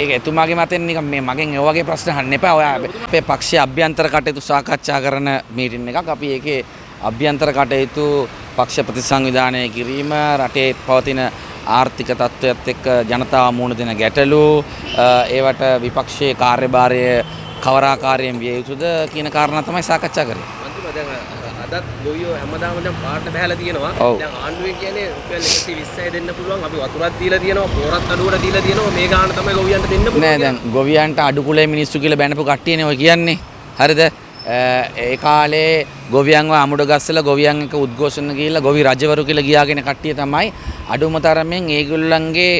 ඒක එතුමාගේ මතෙන් නිකන් මේ මගෙන් ඒ වගේ ප්‍රශ්න අහන්න එපා. ඔය අපේ පක්ෂයේ අභ්‍යන්තර කටයුතු සාකච්ඡා කරන මීටින් එකක්. අපි ඒකේ අභ්‍යන්තර කටයුතු පක්ෂ ප්‍රතිසංවිධානය කිරීම, රටේ පවතින ආර්ථික තත්ත්වයත් එක්ක ජනතාව මුහුණ දෙන ගැටලු, ඒවට විපක්ෂයේ කාර්යභාරය කවරාකාරයෙන් විය යුතුද කියන කාරණා තමයි සාකච්ඡා කරන්නේ. මන්ත්‍රීතුමා දැන් අදත් ගොවියෝ හැමදාම දැන් පාට බහැලා තියෙනවා. දැන් ආණ්ඩුවේ කියන්නේ රුපියල් 120යි දෙන්න පුළුවන්. අපි වතුරක් දීලා තියෙනවා, පොරත් අඩුවට දීලා තියෙනවා. මේ ගාන තමයි ගොවියන්ට දෙන්න පුළුවන්. නෑ දැන් ගොවියන්ට අඩු කුලේ මිනිස්සු කියලා බැනපු කට්ටියනේ ඔය කියන්නේ. හරිද? ඒ කාලේ ගොවියන්ව අමුඩ ගස්සලා ගොවියන් එක උද්ඝෝෂණ ගිහිල්ලා ගොවි රජවරු කියලා ගියාගෙන කට්ටිය තමයි අඩුම තරමෙන් ඒගොල්ලන්ගේ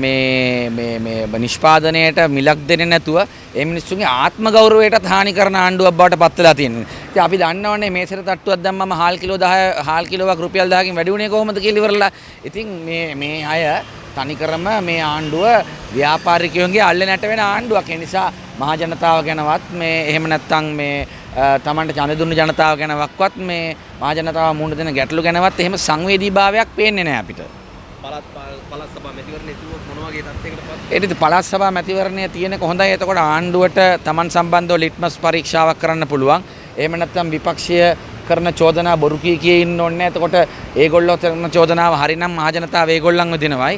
මේ නිෂ්පාදනයට මිලක් දෙන්නේ නැතුව ඒ මිනිස්සුන්ගේ ආත්ම ගෞරවයටත් හානි කරන ආණ්ඩුවක් බවට පත් වෙලා තියෙනවා. ඉතින් අපි දන්නවනේ මේසෙට තට්ටුවක් දැම්මම හාල් කිලෝ 10 හාල් කිලෝවක් රුපියල් 10කින් වැඩි වුණේ කොහොමද කියලා ඉවරලා. ඉතින් මේ අය තනිකරම මේ ආණ්ඩුව ව්‍යාපාරිකයන්ගේ අල්ලේ නැට වෙන ආණ්ඩුවක්. ඒ නිසා මහ ජනතාව ගැනවත් මේ එහෙම නැත්නම් මේ තමන්ට ඡන්ද දුන්නු ජනතාව ගැනවත් මේ මහ ජනතාව මුහුණ දෙන ගැටලු ගැනවත් එහෙම සංවේදීභාවයක් පේන්නේ නැහැ අපිට. පළාත් සභා මැතිවරණය තුනක් මොන වගේ තත්යකටපත්? ඒකද පළාත් සභා මැතිවරණය තියෙනක හොඳයි. එතකොට ආණ්ඩුවට තමන් සම්බන්ධව ලිට්මස් පරීක්ෂාවක් කරන්න පුළුවන්. එහෙම නැත්නම් විපක්ෂය කරන චෝදනා බොරු කී ඉන්න ඕනේ නැහැ. එතකොට ඒගොල්ලෝ කරන චෝදනාව හරිනම් මහ ජනතාව ඒගොල්ලන්ව දෙනවයි.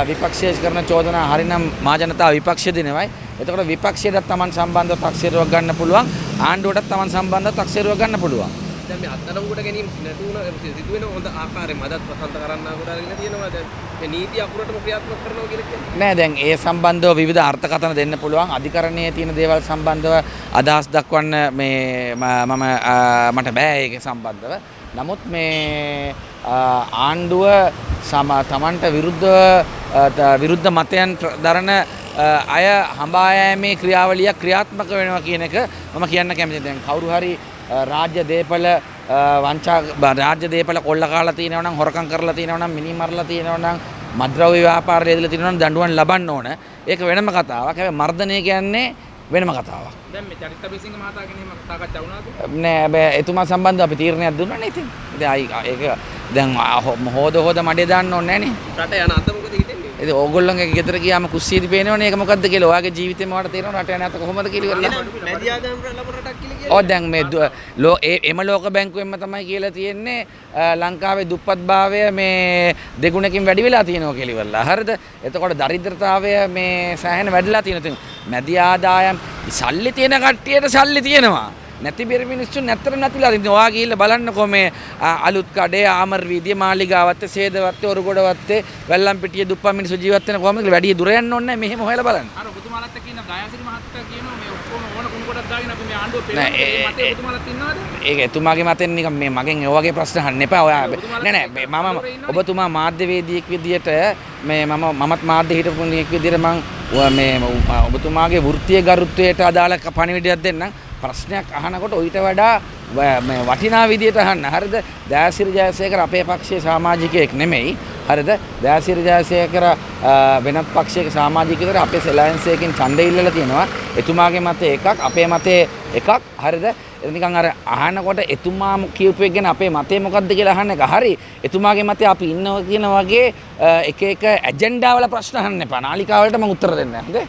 විපක්ෂය කරන චෝදනා හරිනම් මහ ජනතාව විපක්ෂය දෙනවයි. එතකොට විපක්ෂයට තමන් සම්බන්ධව තක්සේරුවක් ගන්න පුළුවන්. ආණ්ඩුවටත් තමන් සම්බන්ධව තක්සේරුවක් ගන්න පුළුවන්. දැන් මේ අත්අඩංගුවට ගැනීම නැතුණ සිදුවෙන හොඳ ආකාරයෙන් මදත් ප්‍රසන්ත කරන්න ගොඩාගෙන තියෙනවා. දැන් මේ නීති අකුරටම ක්‍රියාත්මක කරනවා කියලා කියන්නේ නෑ. දැන් ඒ සම්බන්ධව විවිධ අර්ථකථන දෙන්න පුළුවන්. අධිකරණයේ තියෙන දේවල් සම්බන්ධව අදහස් දක්වන්න මට බෑ ඒක සම්බන්ධව. නමුත් මේ ආණ්ඩුව තමන්ට විරුද්ධ මතයන් දරන අය හඹා යෑමේ ක්‍රියාවලියක් ක්‍රියාත්මක වෙනවා කියන එක මම කියන්න කැමතියි. දැන් කවුරු හරි රාජ්‍ය දේපල රාජ්‍ය දේපල කොල්ල කාලා තියෙනවා නම්, හොරකම් කරලා තියෙනවා නම්, මිනි මරලා තියෙනවා නම්, මද්ද්‍රව්‍ය ව්‍යාපාරය දෙදලා තියෙනවා නම් දඬුවම් ලබන්න ඕන. ඒක වෙනම කතාවක්. හැබැයි මර්ධනය කියන්නේ වෙනම කතාවක්. දැන් මේ චරිත බිසිංහ මහතාගෙන එහෙම සාකච්ඡා වුණාද? නෑ බෑ. එතුමා සම්බන්ධව අපි තීරණයක් දුන්නානේ ඉතින්. ඉතින් ඒක දැන් හොද මඩේ දාන්න ඕනේ නෑනේ. රට යන අත මොකද හිතෙන්නේ? ඉතින් ඕගොල්ලන්ගේ ගෙදර ගියාම කුස්සියේදී පේනවනේ ඒක මොකද්ද කියලා. ඔයාගේ ජීවිතේම වට තේරෙනවා රට යන අත කොහොමද කියලා ඉවරලා. මැදියාගම් ලබන රටක් කියලා කියන්නේ. ඔව් දැන් මේ එම ලෝක බැංකුවෙන්ම තමයි කියලා තියෙන්නේ ලංකාවේ දුප්පත්භාවය මේ දෙගුණකින් වැඩි වෙලා තියෙනවා කියලා ඉවරලා. හරිද? එතකොට දරිද්‍රතාවය මේ සෑහෙන වැඩිලා තියෙනවා. මැදි ආදායම් සල්ලි තියෙන කට්ටියට සල්ලි තියෙනවා. නැති බෙර මිනිස්සු නැතර නැතිලා. ඉතින් ඔයා ගිහිල්ලා බලන්නකෝ මේ අලුත් කඩේ, ආමර් වීදියේ, මාලිගාවත්තේ, සේදවත්තේ, ඔරුගොඩවත්තේ, වැල්ලම්පිටියේ දුප්පත් මිනිස්සු ජීවත් වෙන කොහොමද කියලා වැඩි දුර යන්න ඕනේ නැහැ. මෙහෙම හොයලා බලන්න. අර ඔබතුමාලත් කියන දයාසිරි මහත්තයා කියනවා මේ ඔක්කොම ඕන කුණු කොටක් දාගෙන අපි මේ ආණ්ඩුව පෙරේ මතේ ඔබතුමාලත් ඉන්නවද? ඒක එතුමාගේ මතෙන් නිකන් මේ මගෙන් ඒ වගේ ප්‍රශ්න අහන්න එපා. ඔයා නෑ මම ඔබතුමා මාධ්‍යවේදියෙක් විදියට මමත් මාධ්‍ය හිටපු කෙනෙක් විදියට මම ඔබතුමාගේ වෘත්තීය ගරුත්වයට අදාළ පණිවිඩයක් දෙන්නම්. ප්‍රශ්නයක් අහනකොට ඊට වඩා මේ වටිනා විදියට අහන්න. හරිද? දයාසිරි ජයසේකර අපේ පක්ෂයේ සමාජිකයෙක් නෙමෙයි. හරිද? දයාසිරි ජයසේකර වෙනත් පක්ෂයක සමාජිකයෙකුට අපේ සෙලයන්ස් එකකින් ඡන්දය ඉල්ලලා තියෙනවා. එතුමාගේ මතය එකක්, අපේ මතය එකක්. හරිද? නිකන් අර අහනකොට එතුමා කියපු එක ගැන අපේ මතය මොකක්ද කියලා අහන්න එක හරි. එතුමාගේ මතය අපි ඉන්නවා කියන වගේ එක ඇජෙන්ඩා වල ප්‍රශ්න අහන්න එපා. නාලිකාවලට මම උත්තර දෙන්නම්. හරිද?